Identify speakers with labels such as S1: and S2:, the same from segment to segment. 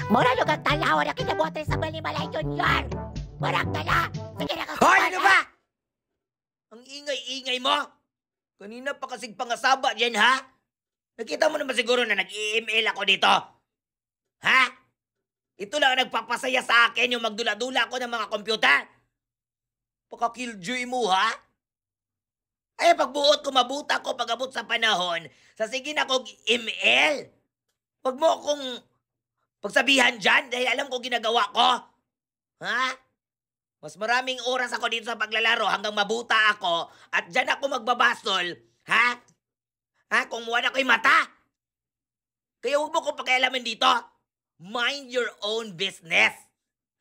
S1: Mura nyo kang talawa na kinabuhatay sa Balimalay Junior. Marang tala. Sige na kang
S2: Hoy, ano ba? Ang ingay-ingay mo? Kanina pa kasing pangasaba dyan, ha? Nakita mo naman siguro na nag-i-email ako dito. Ha? Ito lang ang nagpapasaya sa akin yung magdula-dula ko ng mga kompyuter. Paka-killjoy mo, ha? Ay, pagbuot ko, mabuta ko pag-abot sa panahon, sasigin ako email. Huwag mo akong pagsabihan dyan dahil alam ko ginagawa ko. Ha? Mas maraming oras ako dito sa paglalaro hanggang mabuta ako at dyan ako magbabasol. Ha? Ha? Kung wala ko'y mata. Kaya huwag mo kong pakialaman dito. Mind your own business.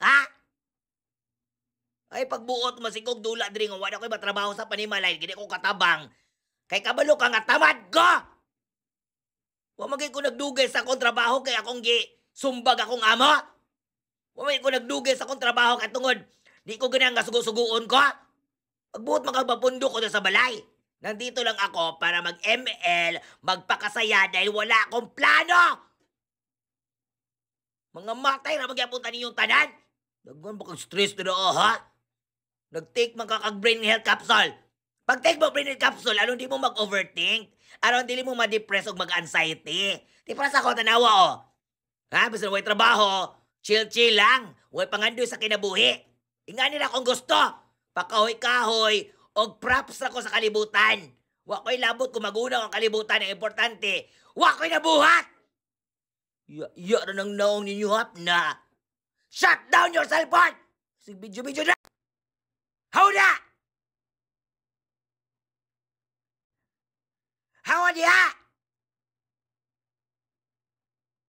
S2: Ha? Ay, pagbuot masigog dula diri nga wala ko'y matrabaho sa Panimalay, gini ko katabang. Kay kabalo ka nga tamad ko. Wa magay ko nagdugay sa akong trabaho kay akong sumbag akong amo. Wa magay ko nagdugay sa akong trabaho kay tungod di ko ganang nga sugo-suguon ko. Pagbuot magpapundo ko na sa balay. Nandito lang ako para mag-ML, magpakasaya dahil wala akong plano. Mga matay na magyapunta ninyong tanan. Dagan ba kang stress na ha? Nag-take man ka kag-brain health capsule. Pag-take mo brain health capsule, ano di mo mag-overthink? Ano di mo ma-depress o mag-anxiety? Di para sa ako tanawa o. Ha? Basta na way trabaho, chill-chill lang. Way pangandoy sa kinabuhi. Ingani na akong gusto. Pakahoy-kahoy o props ako sa kalibutan. Wa ko'y labot kung magunaw ang kalibutan. Ang importante, wa ko'y nabuhat! Iya na nang naong ninyo hap na. Shut down your cellphone! Sig video-video na! Hold up! How are you?